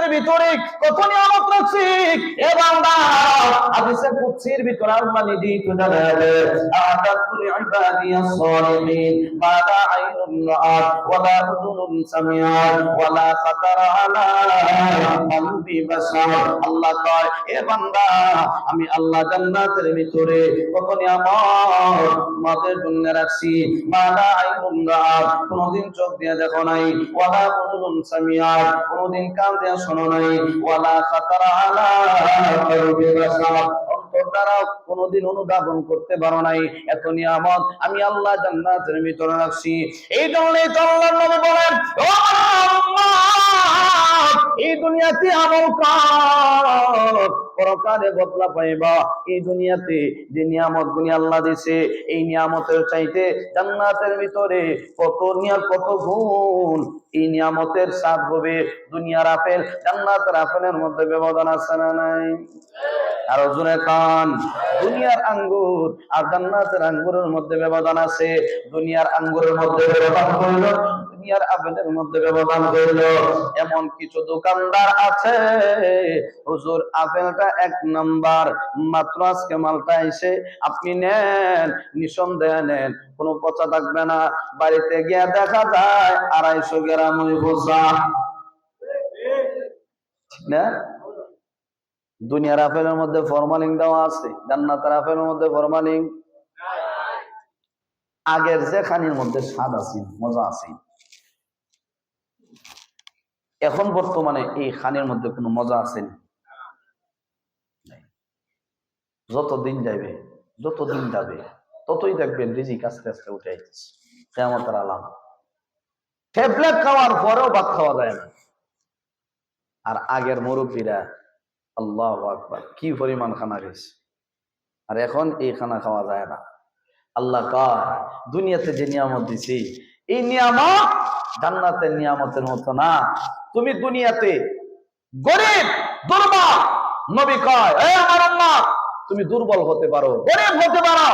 জান্নাতের ভিতরে কত নিয়ামত রাখছি। এ বান্দা, হাদিসে কুদসির ভিতরে আল্লাহ নিজেই তো জানালেন, আ'তাদতু লিইবাদিয়াস সালিহিন মা লা আইনুন রাআত ওয়া লা উযুনুন সামিআত ওয়া লা খাতারা আলা কলবি বাশার। আল্লাহ কয়, এ বান্দা, আমি আল্লাহ জান্নাতের ভিতরে কত নিয়ামত তোমাদের জন্য রাখছি। মা লা আইনুন রাআত, কোনদিন চোখ দিয়ে দেখো নাই, ওয়া লা উযুনুন সামিআত, কোনদিন কান দিয়ে শোনো নাই, ওয়া লা খাতারা আলা কলবি বাশার, অন্তর দ্বারা কোনদিন অনুধাবন করতে পারো নাই। এত নিয়ামত আমি আল্লাহ জান্নাতের ভিতরে রাখছি। এই জন্যই তো আল্লাহর নবী বলেন, ও উম্মত, এই দুনিয়াতে আমল কর, পরকালে বদলা পাইবা। এই দুনিয়াতে যে নিয়ামত গুনি আল্লাহ দিয়েছে, এই নিয়ামতের চাইতে জান্নাতের ভিতরে কত গুণ এই নিয়ামতের স্বাদ হবে। দুনিয়ার আপেল জান্নাতের আপেলের মধ্যে ব্যবধান আছে না নাই? আরো জোরে কান। দুনিয়ার আঙ্গুর আর জান্নাতের আঙ্গুরের মধ্যে ব্যবধান আছে। দুনিয়ার আঙ্গুরের মধ্যে ব্যবধান হইল, দুনিয়ার আপেলের মধ্যে ব্যবধান হইল। এমন কিছু দোকানদার আছে, হুজুর আপেলটা 1 নাম্বার, মাত্র আজকে মালটা এসে আপনি নেন, নিঃসন্দেহে নেন, কোনো পচা থাকবে না। বাড়িতে গিয়ে দেখা যায় 250 গ্রাম ওই বোঝা না। দুনিয়ার আপেলের মধ্যে ফরমালিন দেওয়া আছে, জান্নাতের আপেলের মধ্যে ফরমালিন। আগের যে খানির মধ্যে স্বাদ আছে, মজা আছে, এখন বর্তমানে এই খানির মধ্যে কোনো মজা আছে না। যতদিন যাবে ততই দেখবেন রিজিক আস্তে আস্তে উঠে আইতেছে। কিয়ামতের আলাম। ট্যাবলেট খাওয়ার পরেও ভাত খাওয়া যায় না। আর আগের মুরব্বীরা আল্লাহু আকবার কি পরিমাণ খানা খেয়েছে, আর এখন এই খানা খাওয়া যায় না। আল্লাহ কয়, দুনিয়াতে যে নিয়ামত দিছি, এই নিয়ামত জান্নাতের নিয়ামতের মতো না। তুমি দুনিয়াতে গরিব দুর্বল, নবী কয়, এ আমার উম্মত, তুমি দুর্বল হতে পারো, গরিব হতে পারো,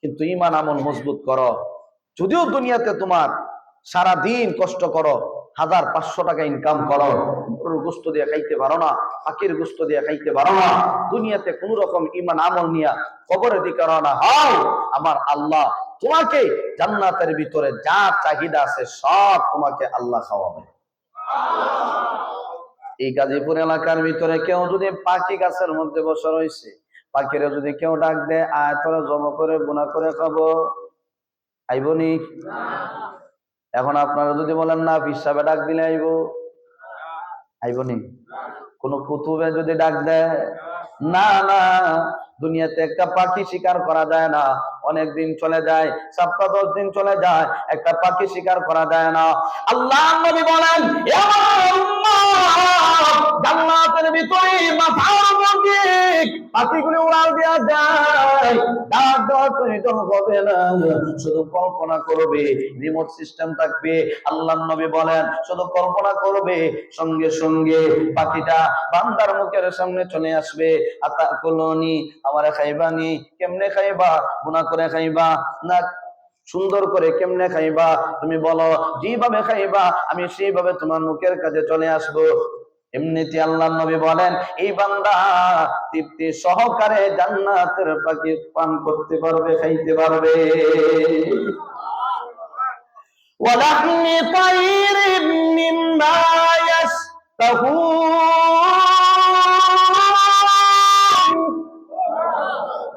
কিন্তু ঈমান আমল মজবুত করো। যদিও দুনিয়াতে তোমার সারা দিন কষ্ট করো, 1500 টাকা ইনকাম করো, গরুর গোশত দিয়ে খাইতে পারো না, পাখির গোশত দিয়ে খাইতে পারো না, দুনিয়াতে কোন রকম ঈমান আমল নিয়া কবরের দিকে রওনা হও, আমার আল্লাহ তোমাকে জান্নাতের ভিতরে যা চাহিদা আছে সব তোমাকে আল্লাহ খাওয়াবে। এই গাজীপুর এলাকার ভিতরে কেউ যদি পাখি গাছের মধ্যে বসে রয়েছে, পাখিরা যদি কেউ ডাক দেয়, আয় তোরা জব করে গুনাহ করে খাবো, আইবনি? এখন আপনারা যদি বলেন না পিসাবে ডাক দিলে আইবনি? কোন কুতুবে যদি ডাক দেয়, না না, দুনিয়াতে একটা পাখি শিকার করা যায় না, অনেক দিন চলে যায়, 7-10 দিন চলে যায়, একটা পাখি শিকার করা যায় না। আল্লাহ নবী বলেন, জান্নাতের ভিতরে মাথার মধ্যে পাখিগুলো উড়াল দেওয়া যায়, ডাক দেওয়ার প্রয়োজন হবে না, শুধু কল্পনা করবে, রিমোট সিস্টেম থাকবে। আল্লাহ নবী বলেন, শুধু কল্পনা করবে, সঙ্গে সঙ্গে পাখিটা বান্দার মুখের সামনে চলে আসবে। আতা কলোনি, আমারে খাইবানি, কেমনে খাইবা? গুনাহ করে খাইবা না সুন্দর করে কেমনে খাইবা? তুমি বলো, যেভাবে খাইবা আমি সেইভাবে তোমার মুখের কাছে চলে আসবো। এমনিতে আল্লাহ নবী বলেন, এই বান্দা তৃপ্তি সহকারে জান্নাতের পাখি পান করতে পারবে, খাইতে পারবে। ওয়ালাহমি তাইরিন মিম্মা ইয়াশতাহুন,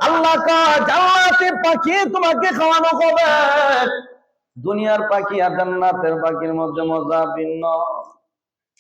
আল্লাহ কয় জান্নাতে পাখি তোমাকে খাওয়ানো হবে। দুনিয়ার পাখি আর জান্নাতের পাখির মধ্যে মজা ভিন্ন।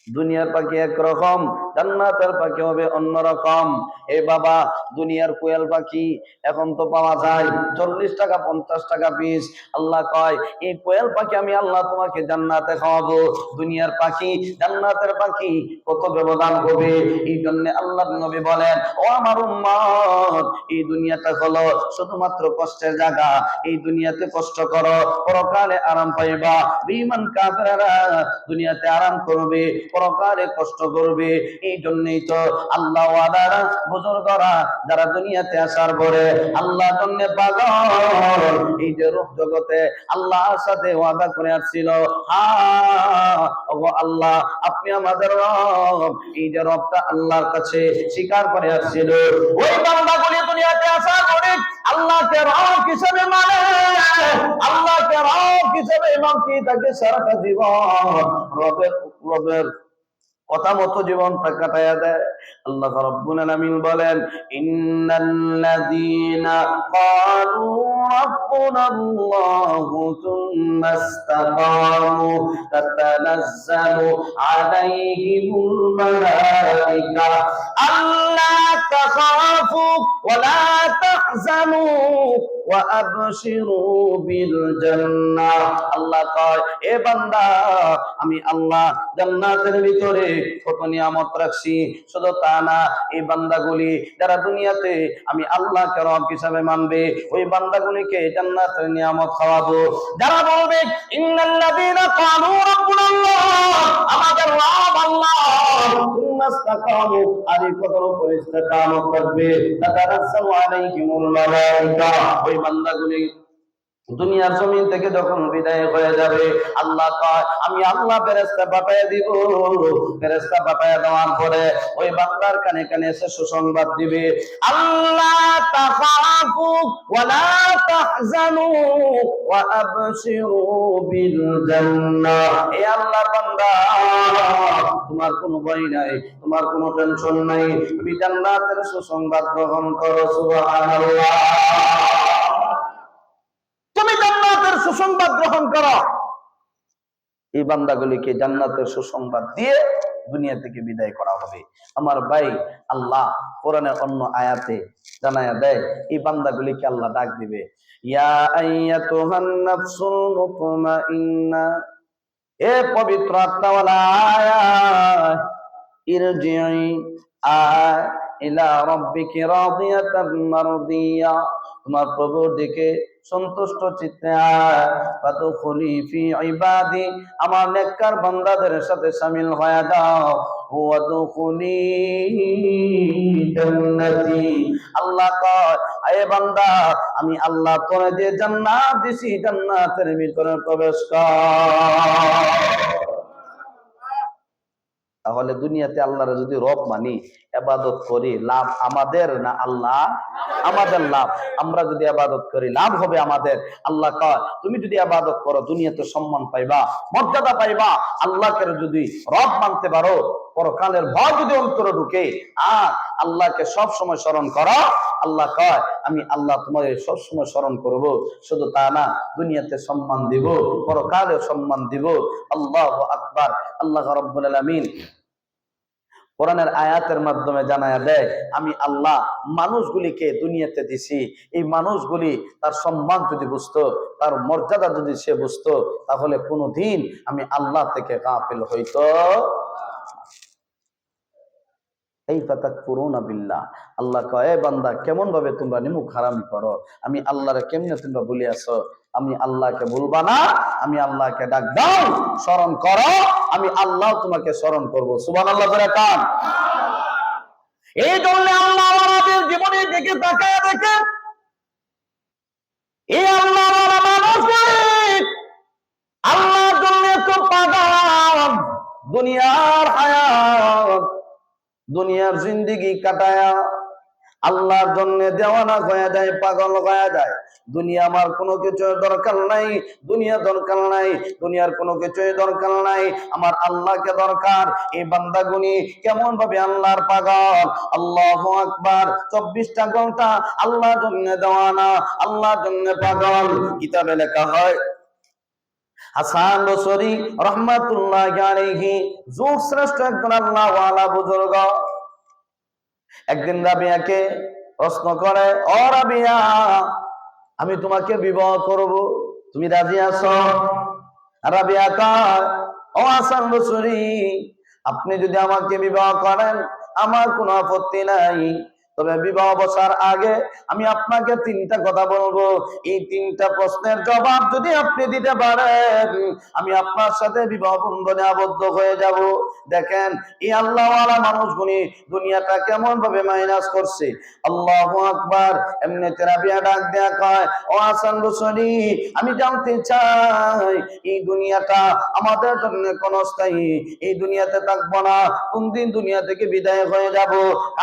দুনিয়ার পাখি একরকম, জান্নাতের পাখি হবে অন্যরকম। এ বাবা, দুনিয়ার কোয়েল পাখি এখন তো পাওয়া যায় 40 টাকা 50 টাকা পিস। আল্লাহ কয়, এই কোয়েল পাখি আমি আল্লাহ তোমাকে জান্নাতে খাওয়াবো। দুনিয়ার পাখি জান্নাতের পাখি কত ব্যবধান হবে। এই জন্য আল্লাহ নবী বলেন, ও আমার উম্মত, এই দুনিয়াটা হলো শুধুমাত্র কষ্টের জায়গা। এই দুনিয়াতে কষ্ট করো, পরকালে আরাম পাইবা। বেঈমান কাফেররা দুনিয়াতে আরাম করবে, পরকালে কষ্ট করবে। এই জন্যই তো আল্লাহ ওয়াদারা বুজুর্গরা যারা দুনিয়াতে আসার পরে আল্লাহর জন্য পাগল, এই যে রূপ জগতে আল্লাহর সাথে ওয়াদা করে আসছিল, আল্লাহ আপনি আমাদের রব, এই যে রবটা আল্লাহর কাছে স্বীকার করে আসছিল, ওই বান্দাগুলি দুনিয়াতে আসার পরে আল্লাহকে রব হিসেবে মানে, আল্লাহকে রব হিসেবে মানতে তাকে সারাটা জীবন রবের কথা মতো জীবনটা কাটায়া দেয়। আল্লাহ রাব্বুল আলামিন বলেন, ইন্নাল্লাযীনা ক্বালু রাব্বুনাল্লাহু সুম্মা ইসতাকামু তাতানাজ্জালু আলাইহিমুল মালায়েকা আল্লা তাখাফু ওয়া লা তাহজানু ওয়া আবশিরু বিল জান্নাহ। আল্লাহ কয়, এ বান্দা আমি আল্লাহ জান্নাতের ভিতরে কত নিয়ামত রাখছি, শুধু তা না, এই বান্দাগুলি যারা দুনিয়াতে আমি আল্লাহকে রব হিসাবে মানবে, ওই বান্দাগুলিকে জান্নাতের নিয়ামত খাওয়াবো। যারা বলবে ইন্নাল্লাযীনা ক্বালু রাব্বুনাল্লাহ, আমাদের রব আল্লাহ, সুম্মা ইসতাকামু, আর এই কথার উপর ইস্তেকামত করবে, তাতানাজ্জালু আলাইহিমুল মালায়েকা, ওই বান্দাগুলি দুনিয়ার জমিন থেকে যখন বিদায় হয়ে যাবে, আল্লাহ কয় আমি আল্লাহ ফেরেশতা পাঠায় দিব। ফেরেশতা পাঠায় দেওয়ার পরে ওই বান্দার কানে কানে এসে সুসংবাদ দিবে, আল্লাহ তাখাফু ওয়া লা তাহজানু ওয়া আবশিরু বিল জান্নাহ। এ আল্লাহর বান্দা, তোমার কোনো ভয় নাই, তোমার কোনো টেনশন নাই, তুমি জান্নাতের সুসংবাদ গ্রহণ করো। সুবহানাল্লাহ, তুমি জান্নাতের সুসংবাদ গ্রহণ করো। এই বান্দাগুলিকে জান্নাতের সুসংবাদ দিয়ে দুনিয়া থেকে বিদায় করা হবে। আমার ভাই, আল্লাহ কোরআনের অন্য আয়াতে জানায়া দেয়, এই বান্দাগুলিকে আল্লাহ ডাক দিবে, ইয়া আইয়াতুহান নাফসুল মুতমাইন্না, এ পবিত্র আত্মাওয়ালা আয়া, ইরজিই ইলা রাব্বিকি রাদিয়াতাম মারদিয়া, তোমার প্রভুর দিকে সন্তুষ্ট চিত্তে ফাদখুলি ফি ইবাদি, আমার নেককার বান্দাদের সাথে শামিল হয়ে যাও, ওয়াদখুলি জান্নাতি। আল্লাহ কয়, এ বান্দা আমি আল্লাহ তোরে যে জান্নাত দিছি, জান্নাতের ভিতরে প্রবেশ কর। তাহলে দুনিয়াতে আল্লাহর যদি রব মানি, ইবাদত করি, লাভ আমাদের না আল্লাহ? আমাদের লাভ। আমরা যদি ইবাদত করি লাভ হবে আমাদের। আল্লাহ কয়, তুমি যদি ইবাদত করো দুনিয়াতে সম্মান পাইবা, মর্যাদা পাইবা। আল্লাহকে যদি রব মানতে পারো, পরকালের ভয় যদি অন্তরে ঢুকে, আর আল্লাহকে সব সময় স্মরণ করো, আল্লাহ কয় আমি আল্লাহ তোমাদের সব সময় স্মরণ করব। শুধু তা না, দুনিয়াতে সম্মান দিব, পরকালে সম্মান দিব। আল্লাহু আকবার। আল্লাহ রাব্বুল আলামিন কোরআনের আয়াতের মাধ্যমে জানায়া দেয়, আমি আল্লাহ মানুষগুলিকে দুনিয়াতে দিছি, এই মানুষগুলি তার সম্মান যদি বুঝতো, তার মর্যাদা যদি সে বুঝতো, তাহলে কোনোদিন আমি আল্লাহ থেকে গাফিল হইতো। এই ফাতাকফুরুনা বিল্লাহ, আল্লাহ কয়, বান্দা কেমন ভাবে তোমরা নিমুখ হারামি করো, আমি আল্লাহরে কেমনে তোমরা ভুলে আসো? আমি আল্লাহকে ভুলবা না, আমি আল্লাহকে ডাক দাও, স্মরণ করো, আমি আল্লাহ তোমাকে স্মরণ করবো। সুবহানাল্লাহ বলে কান। এই জন্য আল্লাহ আমাদের জীবনের দিকে তাকায় দেখে, এই আল্লাহ মানুষ আল্লাহর জন্য তো পাগল, দুনিয়ার হায়াত, দুনিয়ার জিন্দেগি কাটায়া আল্লাহর জন্য দেওয়ানা হয়ে যায়, পাগল হয়ে যায়। দুনিয়া আমার কোনো কিছু দরকার নাই, দুনিয়া দরকার নাই, দুনিয়ার কোনো কিছুই দরকার নাই, আমার আল্লাহকে দরকার। এই বান্দাগুনি কেমন ভাবে আল্লাহর পাগল। আল্লাহু আকবার। 24টা ঘন্টা আল্লাহর জন্য দেওয়ানা, আল্লাহর জন্য পাগল। কিতাবে লেখা হয়, হাসান বসরি রাহমাতুল্লাহি আলাইহি যুগ শ্রেষ্ঠ একজন আল্লাহ ওয়ালা বুজুর্গ, একদিন রাবিয়াকে প্রশ্ন করে, ও রাবিয়া, আমি তোমাকে বিবাহ করব, তুমি রাজি আছো? রাবিয়া কয়, ও হাসান বসরি, আপনি যদি আমাকে বিবাহ করেন আমার কোনো আপত্তি নাই, তবে বিবাহ বসার আগে আমি আপনাকে তিনটা কথা বলবো। এই তিনটা প্রশ্নের জবাব যদি আপনি দিতে পারেন, আমি আপনার সাথে বিবাহ বন্ধনে আবদ্ধ হয়ে যাব। দেখেন এই আল্লাহওয়ালা মানুষগুলি দুনিয়াটা কেমন ভাবে মাইনাস করছে। আল্লাহু আকবার। এমনি তেরাবিয়া ডাক দেয়া কয়, ও হাসান বসরি, আমি জানতে চাই এই দুনিয়াটা আমাদের জন্য কোন স্থায়ী, এই দুনিয়াতে থাকবো না, কোন দিন দুনিয়া থেকে বিদায় হয়ে যাব,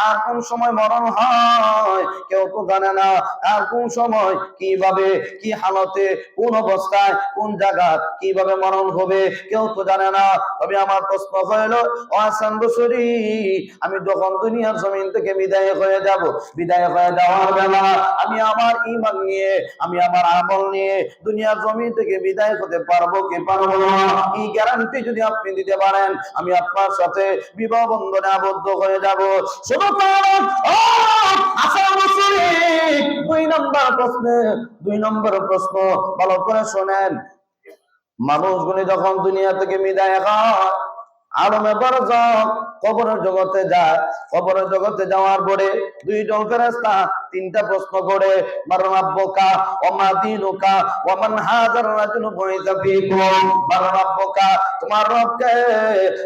আর কোন সময় মরণ হয় কেউ তো জানে না, আর কোন সময় কিভাবে কি হালতে কোন অবস্থায় কোন জায়গা কিভাবে মরণ হবে কেউ তো জানে না। তবে আমার প্রশ্ন হইল, ও হাসান বসরি, আমি যখন দুনিয়ার জমিন থেকে বিদায় হয়ে যাব, বিদায় হয়ে যাওয়ার বেলা আমি আমার ঈমান নিয়ে, আমি আমার আমল নিয়ে দুনিয়ার জমিন থেকে বিদায় হতে পারবো কি পারবো না? এই গ্যারান্টি যদি আপনি দিতে পারেন, আমি আপনার সাথে বিবাহ বন্ধনে আবদ্ধ হয়ে যাব। শুধু দুই নম্বর প্রশ্ন ভালো করে শোনেন। মানুষগুলি যখন দুনিয়া থেকে বিদায় হয়, আলমে বারজাখ কবরের জগতে যায়, কবরের জগতে যাওয়ার পরে দুইজন ফেরেশতা তিনটা প্রশ্ন করে, মান রাব্বুকা ওয়া মা দীনুকা ওয়া মান হাযার রাজুলু বুইসা ফীকুম। মান রাব্বুকা, তোমার রবকে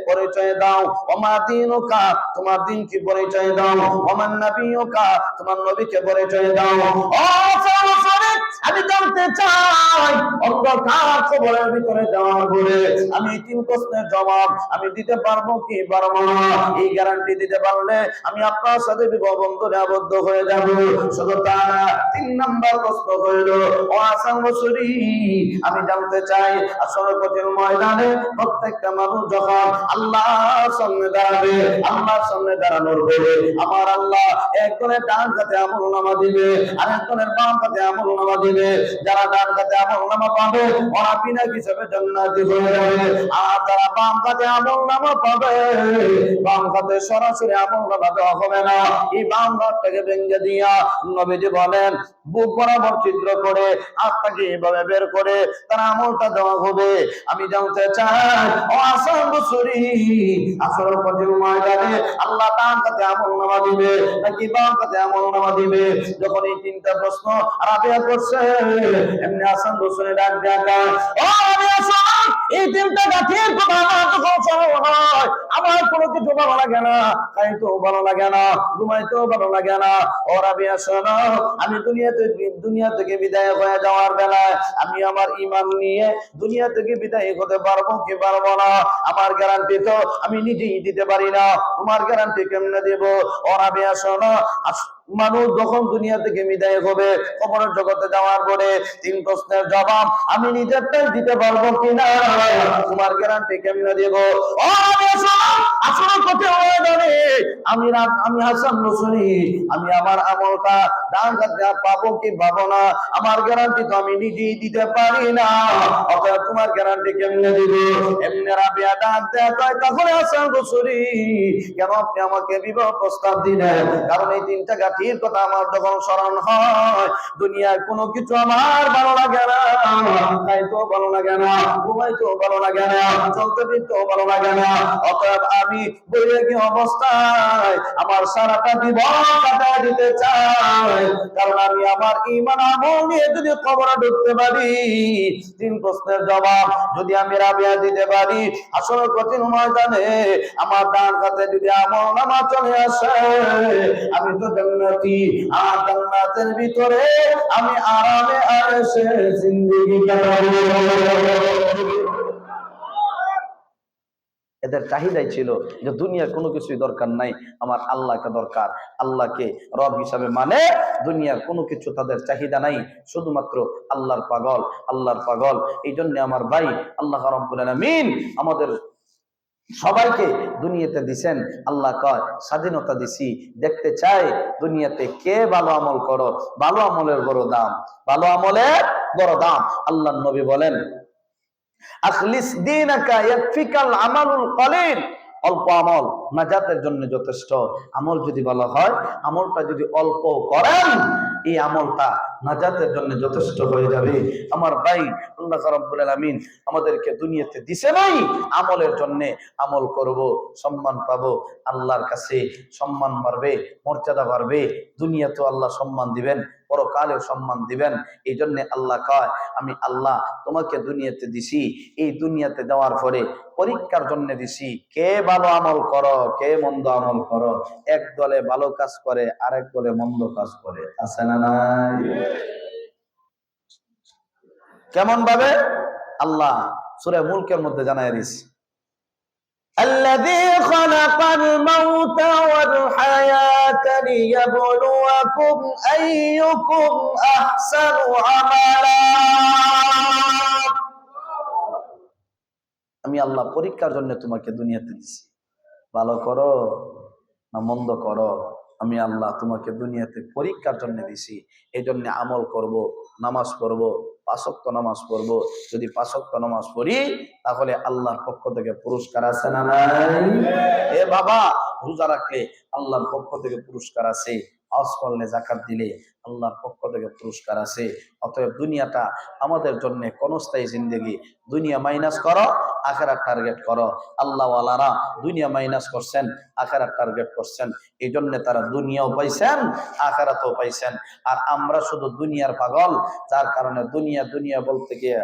পরিচয় দাও, ওয়া মা দীনুকা, তোমার দিন কি পরিচয় দাও, ওয়া মান নাবিয়ুকা, তোমার নবীকে পরিচয় দাও। ও সাহাবায়ে, আমি জানতে চাই অন্ধকার কবরের ভিতরে যাওয়ার পরে আমি তিন প্রশ্নের জবাব আমি দিতে পারবো কি পারবো না? এই গ্যারান্টি দিতে পারলে আমি আপনার সাথে বিবাহ বন্ধনে আবদ্ধ হয়ে যাব। শুধু তা না, তিন নাম্বার প্রশ্ন হইল, ও হাসান বসরি, আমি জানতে চাই আসলে কঠিন ময়দানে প্রত্যেকটা মানুষ যখন আল্লাহর সামনে দাঁড়াবে, আল্লাহর সামনে দাঁড়ানোর পরে আমার আল্লাহ একজনের ডান হাতে আমলনামা দিবে, আরেকজনের বাম হাতে আমলনামা দিবে। যারা ডান হাতে আমলনামা পাবে ওরা বিনা হিসাবে জান্নাতি হয়ে যাবে, আর যারা বাম হাতে আমলনামা পাবে, বাম হাতে সরাসরি আমলনামা দেওয়া হবে না। এই বাম হাতটাকে ভেঙে দিয়া নবীজি বলেন বুক বরাবর ছিদ্র করে হাতটাকে এভাবে বের করে তার আমলটা দেওয়া হবে। আমি জানতে চাই, ও হাসান বসরি, আসল কঠিন ময়দানে আল্লাহ ডান হাতে আমলনামা দিবে নাকি বাম হাতে আমলনামা দিবে? যখন এই তিনটা প্রশ্ন রাবিয়া করছে, এমনি হাসান বসরি ডাক দেয়া কয়, ও হাসান, এই তিনটা গাঠির কথা আমার যখন স্মরণ হয়, আমার কোনো কিছু ভালো লাগে না, খাইতেও ভালো লাগে না, ঘুমাইতেও ভালো লাগে না। ও রাবিয়া শোনো, আমি দুনিয়া থেকে বিদায় হয়ে যাওয়ার বেলায় আমি আমার ঈমান নিয়ে দুনিয়া থেকে বিদায় হতে পারবো কি পারবো না? আমার গ্যারান্টি তো আমি নিজেই দিতে পারি না, তোমার গ্যারান্টি কেমনে দেব? ও রাবিয়া শোনো, মানুষ যখন দুনিয়া থেকে বিদায় হবে, কবরের জগতে যাওয়ার পরে তিন প্রশ্নের জবাব আমি নিজেরটাই দিতে পারবো কিনা, তোমার গ্যারান্টি কেমনে দেব? ও আসলে কথা জানি আমি হাসান বসরি, আমি আমার আমলটা ডান হাতে পাবো কি পাবো না, আমার গ্যারান্টি তো আমি নিজেই দিতে পারি না, অতএব তোমার গ্যারান্টি কেমনে দিব? এমনি রাবিয়া ডাক দেয়া কয়, তাহলে হাসান বসরি, কেন আপনি আমাকে বিবাহ প্রস্তাব দিলেন? কারণ এই তিনটা গাঠির কথা আমার যখন স্মরণ হয়, দুনিয়ার কোনো কিছু আমার ভালো লাগে না, খাইতেও ভালো লাগে না, ঘুমাইতেও ভালো লাগে না, চলতে ফিরতেও ভালো লাগে না। অতএব আমি বৈরাগী অবস্থায় আমার সারাটা জীবন কাটায় দিতে চাই, কারণ আমি আমার ঈমান আমল নিয়ে যদি কবরে ঢুকতে পারি, তিন প্রশ্নের জবাব যদি আমি রাবিয়া দিতে পারি, আসলে কঠিন ময়দানে আমার ডান হাতে যদি আমলনামা চলে আসে, আমি তো জান্নাতি, আর জান্নাতের ভিতরে আমি আরামে আয়েশে জিন্দেগি কাটাবো। এদের চাহিদাই ছিল যে দুনিয়ার কোনো কিছুই দরকার নাই, আমার আল্লাহকে দরকার, আল্লাহকে রব হিসাবে মানে দুনিয়ার কোনো কিছু তাদের চাহিদা নাই, শুধুমাত্র আল্লাহর পাগল, আল্লাহর পাগল। এই জন্য আমার ভাই, আল্লাহ রাব্বুল আলামিন আমাদের সবাইকে দুনিয়াতে দিছেন। আল্লাহ কয় স্বাধীনতা দিছি, দেখতে চাই দুনিয়াতে কে ভালো আমল করো, ভালো আমলের বড় দাম, ভালো আমলের বড় দাম। আল্লাহর নবী বলেন, আখলিস দীনাকা ইয়াকফিকাল আমালুল কলিল, অল্প আমল নাজাতের জন্য যথেষ্ট। আমল যদি ভালো হয়, আমলটা যদি অল্প করেন, এই আমলটা নাজাতের জন্য যথেষ্ট হয়ে যাবে। আমার ভাই, আল্লাহ রাব্বুল আলামিন আমাদেরকে দুনিয়াতে দিছে নাই আমলের জন্য। আমল করব, সম্মান পাবো, আল্লাহর কাছে সম্মান বাড়বে, মর্যাদা বাড়বে। দুনিয়াতেও আল্লাহ সম্মান দিবেন, পরকালেও সম্মান দিবেন। এই জন্য আল্লাহ কয়, আমি আল্লাহ তোমাকে দুনিয়াতে দিছি, এই দুনিয়াতে দেওয়ার পরে পরীক্ষার জন্য দিছি, কে ভালো আমল করো, কে মন্দ আমল করো। এক দলে ভালো কাজ করে, আরেক দলে মন্দ কাজ করে, আছে না নাই? কেমন ভাবে? আল্লাহ সূরা মুলকের মধ্যে জানায় দিয়েছে, الذي خلق الموت والحياة ليبلوكم أيكم أحسن عملا। আমি আল্লাহ পরীক্ষার জন্য তোমাকে দুনিয়াতে দিছি, ভালো করো না মন্দ করো। আমি আল্লাহ তোমাকে দুনিয়াতে পরীক্ষার জন্য দিছি। এই জন্য আমল করব, নামাজ পড়বো, 5 ওয়াক্ত নামাজ পড়বো। যদি 5 ওয়াক্ত নামাজ পড়ি তাহলে আল্লাহর পক্ষ থেকে পুরস্কার আছে না নাই? এ বাবা, রোজা রাখলে আল্লাহর পক্ষ থেকে পুরস্কার আছে, হজ করলে, যাকাত দিলে আল্লাহর পক্ষ থেকে পুরস্কার আছে। অতএব দুনিয়াটা আমাদের জন্য ক্ষণস্থায়ী জিন্দেগি। দুনিয়া মাইনাস করো, আখিরাত টার্গেট করো। আল্লাহ ওয়ালারা দুনিয়া মাইনাস করছেন, আখিরাত টার্গেট করছেন। এই জন্য তারা দুনিয়াও পাইছেন, আখিরাতও পাইছেন। আর আমরা শুধু দুনিয়ার পাগল, যার কারণে দুনিয়া দুনিয়া বলতে গিয়ে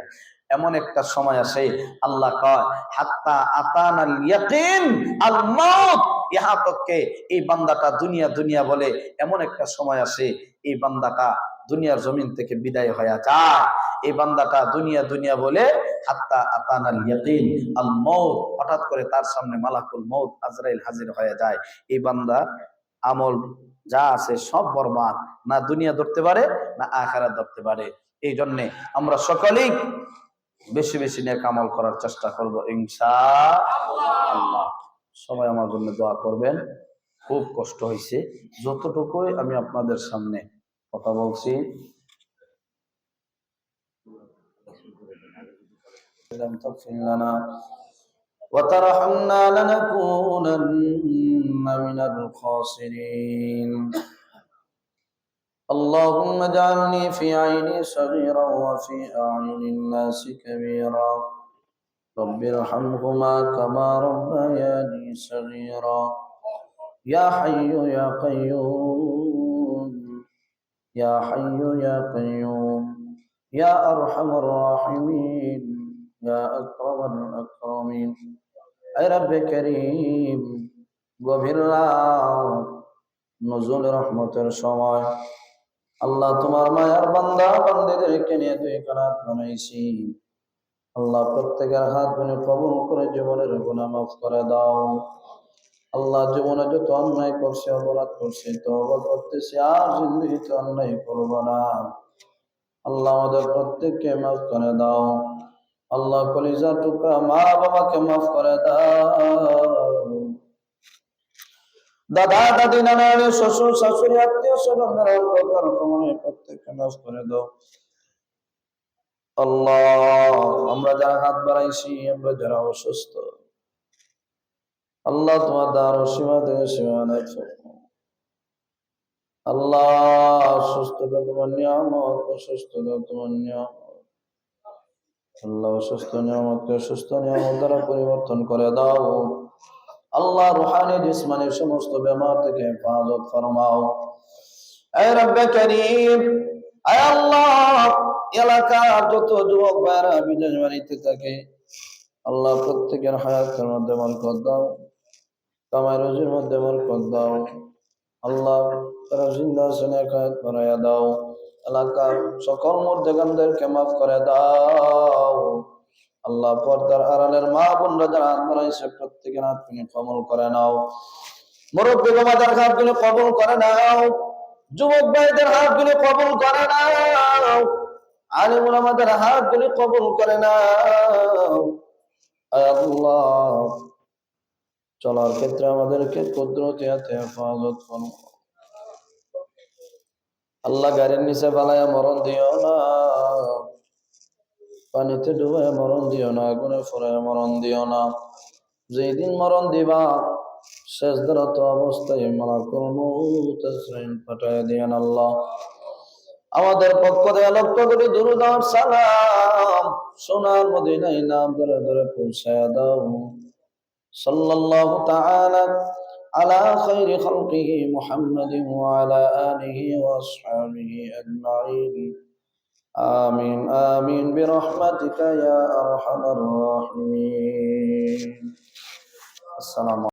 এমন একটা সময় আসে, আল্লাহ কয় হাত্তা আতানাল ইয়াকিন আল মাউত, ইহা তককে এই বান্দাটা দুনিয়া দুনিয়া বলে এমন একটা সময় আসে, এই বান্দাটা দুনিয়ার জমিন থেকে বিদায় হয়ে যায়। এই বান্দাটা দুনিয়া দুনিয়া বলে হাত্তা আতানাল ইয়াকিন আল মাউত, হঠাৎ করে তার সামনে মালাকুল মউত আজরাইল হাজির হয়ে যায়। এই বান্দা আমল যা আছে সব বরবাদ, না দুনিয়া ধরতে পারে না আখিরাত ধরতে পারে। এই জন্য আমরা সকলেই বেশি বেশি নেক আমল করার চেষ্টা করব ইনশাআল্লাহ। সবাই আমার জন্য দোয়া করবেন। খুব কষ্ট হয়েছে, যতটুকুই আমি আপনাদের সামনে কথা বলছি। وترحمنا لنكونن من الخاسرين اللهم اجعلني في عيني صغيرا وفي أعين الناس كبيرا رب ارحمهما كما ربياني صغيرا يا حي يا قيوم يا حي يا قيوم يا أرحم الراحمين يا أكرم الأكرمين أي رب كريم গভীর রাত নজুল রহমতের সময় আল্লাহ তোমার মায়ার বান্দা বান্দীদেরকে নিয়ে তুই কানাত বানাইছি। আল্লাহ প্রত্যেকের হাত গুনে কবুল করে জীবনের গুনাহ মাফ করে দাও। আল্লাহ জীবনে যত অন্যায় করছে, অপরাধ করছে, তওবা করতেছি, আর জিন্দেগিতে অন্যায় করব না। আল্লাহ আমাদের প্রত্যেককে মাফ করে দাও। আল্লাহ কলিজা টুকরা মা বাবাকে মাফ করে দাও। দাদা দাদি নানা নানি শ্বশুর শাশুড়ি আত্মীয় স্বজনদের অন্ধকার কবরে প্রত্যেককে মাফ করে দাও। আল্লাহ আমরা যারা হাত বাড়াইছি, আমরা যারা অসুস্থ, আল্লাহ তোমার দ্বার সীমা থেকে সীমা নাই। আল্লাহ সুস্থতা তোমার নিয়ামত, অসুস্থতা তোমার নিয়ামত। আল্লাহ অসুস্থ নিয়ামতকে সুস্থ নিয়ামত দ্বারা পরিবর্তন করে দাও। আল্লাহ রুহানি জিসমানি সমস্ত বেমার থেকে হেফাজত ফরমাও। এ রব্বে করিম, এ আল্লাহ এলাকার যত যুবক ভাইরা বিদেশ বাড়িতে থাকে, আল্লাহ প্রত্যেকের হায়াতের মধ্যে বরকত দাও, কামাই রুজির মধ্যে বরকত দাও। আল্লাহ তারা জিন্দা সেনে কায়াত বাড়াইয়া দাও। এলাকার সকল মুর্দেগানদেরকে মাফ করে দাও। আল্লাহ পর্দার আড়ালের মা বোনরা যারা হাত বাড়াইছে প্রত্যেকের হাত তুমি কবুল করে নাও। মুরব্বী বাবাদের হাত গুলো কবুল করে নাও। যুবক ভাইদের হাত গুলো কবুল করে নাও। আলিম উলামাদের হাত গুলো কবুল করে নাও। আল্লাহ চলার ক্ষেত্রে আমাদেরকে কুদরতি হাতে হেফাজত করো। আল্লাহ গাড়ির নিচে ফালাইয়া মরণ দিও না, পানিতে ডুবাইয়া মরণ দিও না, আগুনে ফুরাইয়া মরণ দিও না। যেই দিন মরণ দিবা সেজদারত অবস্থায় মালাকুল মউত আজরাইল পাঠাইয়া দিয়েন। আল্লাহ আমাদের পক্ষ থেকে লক্ষ কোটি দুরূদ ও সালাম সোনার মদিনায় নাম ধরে ধরে পৌঁছায়া দাও। সাল্লাল্লাহু তাআলা আলা খায়রি খালকিহি মুহাম্মাদিন ওয়া আলা আলিহি ওয়া আসহাবিহি আজমাইন। আমিন আমিন বিরহমাতিকা ইয়া আরহামার রাহিমিন। আসসালামু